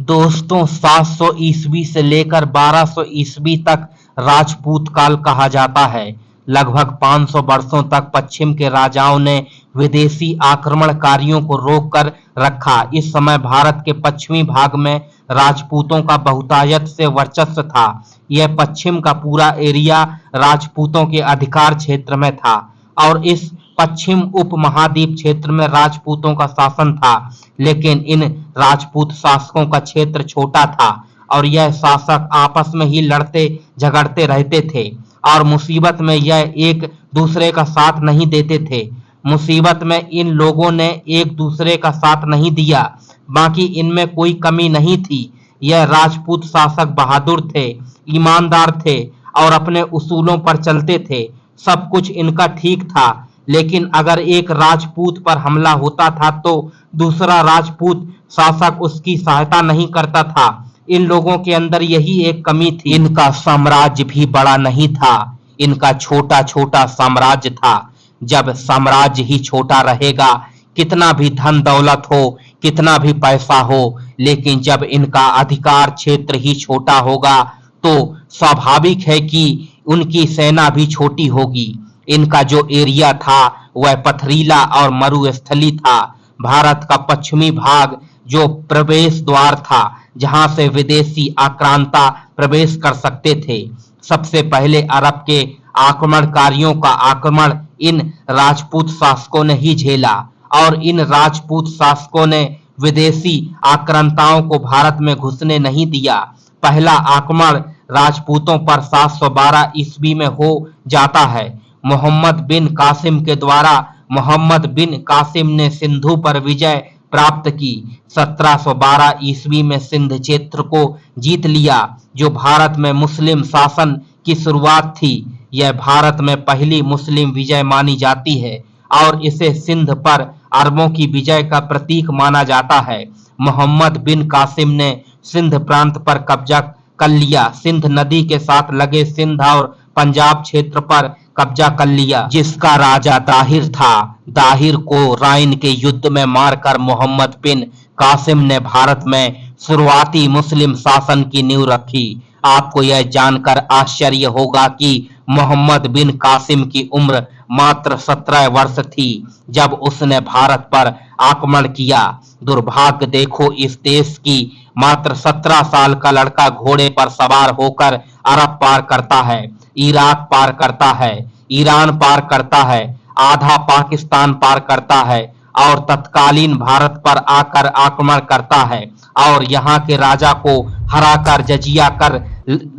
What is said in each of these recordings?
दोस्तों 700 ईस्वी से लेकर 1200 ईस्वी तक राजपूत काल कहा जाता है। लगभग 500 वर्षों तक पश्चिम के राजाओं ने विदेशी आक्रमणकारियों को रोक कर रखा। इस समय भारत के पश्चिमी भाग में राजपूतों का बहुतायत से वर्चस्व था। यह पश्चिम का पूरा एरिया राजपूतों के अधिकार क्षेत्र में था और इस पश्चिम उपमहाद्वीप क्षेत्र में राजपूतों का शासन था। लेकिन इन राजपूत शासकों का क्षेत्र छोटा था और यह शासक आपस में ही लड़ते झगड़ते रहते थे और मुसीबत में यह एक दूसरे का साथ नहीं देते थे। मुसीबत में इन लोगों ने एक दूसरे का साथ नहीं दिया, बाकी इनमें कोई कमी नहीं थी। यह राजपूत शासक बहादुर थे, ईमानदार थे और अपने उसूलों पर चलते थे। सब कुछ इनका ठीक था, लेकिन अगर एक राजपूत पर हमला होता था तो दूसरा राजपूत शासक उसकी सहायता नहीं करता था। इन लोगों के अंदर यही एक कमी थी। इनका साम्राज्य भी बड़ा नहीं था, इनका छोटा छोटा साम्राज्य था। जब साम्राज्य ही छोटा रहेगा, कितना भी धन दौलत हो, कितना भी पैसा हो, लेकिन जब इनका अधिकार क्षेत्र ही छोटा होगा तो स्वाभाविक है कि उनकी सेना भी छोटी होगी। इनका जो एरिया था वह पथरीला और मरुस्थली था। भारत का पश्चिमी भाग जो प्रवेश द्वार था, जहां से विदेशी आक्रांता प्रवेश कर सकते थे। सबसे पहले अरब के आक्रमणकारियों का आक्रमण इन राजपूत शासकों ने ही झेला और इन राजपूत शासकों ने विदेशी आक्रांताओं को भारत में घुसने नहीं दिया। पहला आक्रमण राजपूतों पर 712 ईस्वी में हो जाता है। मोहम्मद बिन कासिम के द्वारा मोहम्मद बिन कासिम ने सिंधु पर विजय प्राप्त की। 1712 ईस्वी में सिंध क्षेत्र को जीत लिया, जो भारत में मुस्लिम शासन की शुरुआत थी। यह भारत में पहली मुस्लिम विजय मानी जाती है और इसे सिंध पर अरबों की विजय का प्रतीक माना जाता है। मोहम्मद बिन कासिम ने सिंध प्रांत पर कब्जा कर लिया। सिंध नदी के साथ लगे सिंध और पंजाब क्षेत्र पर कब्जा कर लिया, जिसका राजा दाहिर था। दाहिर को राइन के युद्ध में मारकर मोहम्मद बिन कासिम ने भारत में शुरुआती मुस्लिम शासन की नींव रखी। आपको यह जानकर आश्चर्य होगा कि मोहम्मद बिन कासिम की उम्र मात्र 17 वर्ष थी जब उसने भारत पर आक्रमण किया। दुर्भाग्य देखो, इस देश की मात्र 17 साल का लड़का घोड़े पर सवार होकर अरब पार करता है, इराक पार करता है, ईरान पार करता है, आधा पाकिस्तान पार करता है और तत्कालीन भारत पर आकर आक्रमण करता है और यहाँ के राजा को हराकर जजिया कर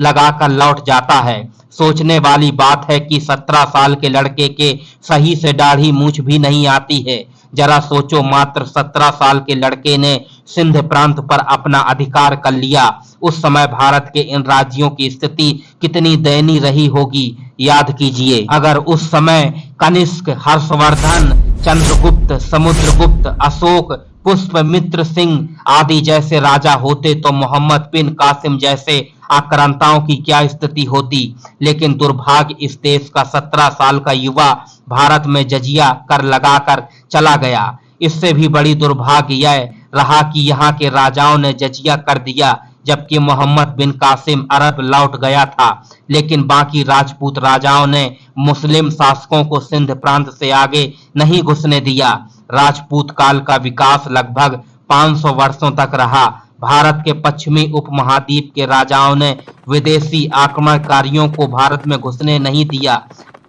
लगाकर लौट जाता है। सोचने वाली बात है कि 17 साल के लड़के के सही से दाढ़ी मूछ भी नहीं आती है। जरा सोचो, मात्र 17 साल के लड़के ने सिंध प्रांत पर अपना अधिकार कर लिया। उस समय भारत के इन राज्यों की स्थिति कितनी दयनीय रही होगी, याद कीजिए। अगर उस समय कनिष्क, हर्षवर्धन, चंद्रगुप्त, समुद्रगुप्त, अशोक, पुष्पमित्र सिंह आदि जैसे राजा होते तो मोहम्मद बिन कासिम जैसे आक्रांताओं की क्या स्थिति होती। लेकिन दुर्भाग्य, इस देश का 17 साल का युवा भारत में जजिया कर लगाकर चला गया। इससे भी बड़ी दुर्भाग्य यह रहा कि यहाँ के राजाओं ने जजिया कर दिया, जबकि मोहम्मद बिन कासिम अरब लौट गया था। लेकिन बाकी राजपूत राजाओं ने मुस्लिम शासकों को सिंध प्रांत से आगे नहीं घुसने दिया। राजपूत काल का विकास लगभग 500 वर्षों तक रहा। भारत के पश्चिमी उपमहाद्वीप के राजाओं ने विदेशी आक्रमणकारियों को भारत में घुसने नहीं दिया।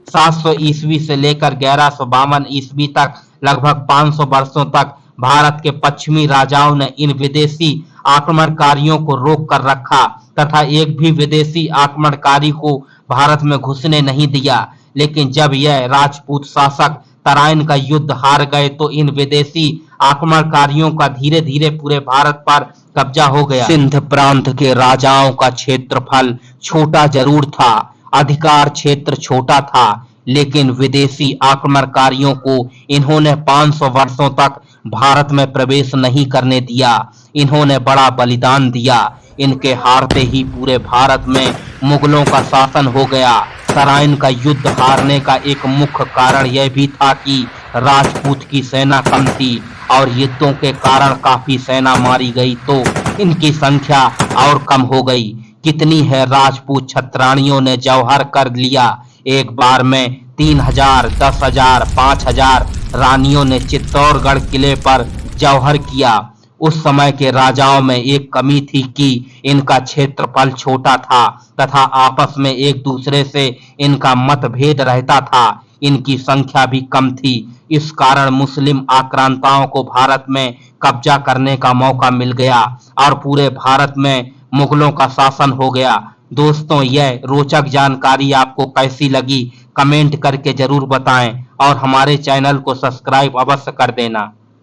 700 ईस्वी से लेकर 1152 ईस्वी तक लगभग 500 वर्षों तक भारत के पश्चिमी राजाओं ने इन विदेशी आक्रमणकारियों को रोक कर रखा तथा एक भी विदेशी आक्रमणकारी को भारत में घुसने नहीं दिया। लेकिन जब यह राजपूत शासक तराइन का युद्ध हार गए तो इन विदेशी आक्रमणकारियों का धीरे धीरे पूरे भारत पर कब्जा हो गया। सिंध प्रांत के राजाओं का क्षेत्रफल छोटा जरूर था, अधिकार क्षेत्र छोटा था, लेकिन विदेशी आक्रमणकारियों को इन्होंने 500 वर्षों तक भारत में प्रवेश नहीं करने दिया। इन्होंने बड़ा बलिदान दिया। इनके हारते ही पूरे भारत में मुगलों का शासन हो गया। तराइन का युद्ध हारने का एक मुख्य कारण यह भी था कि राजपूत की सेना कम थी और युद्धों के कारण काफी सेना मारी गई। तो इनकी संख्या और कम हो गई। कितनी है राजपूत छत्राणियों ने जौहर कर लिया। एक बार में 3000, 10,000, 5,000 रानियों ने चित्तौड़गढ़ किले पर जौहर किया। उस समय के राजाओं में एक कमी थी कि इनका क्षेत्रफल छोटा था तथा आपस में एक दूसरे से इनका मतभेद रहता था। इनकी संख्या भी कम थी। इस कारण मुस्लिम आक्रांताओं को भारत में कब्जा करने का मौका मिल गया और पूरे भारत में मुगलों का शासन हो गया। दोस्तों, यह रोचक जानकारी आपको कैसी लगी कमेंट करके जरूर बताएं और हमारे चैनल को सब्सक्राइब अवश्य कर देना।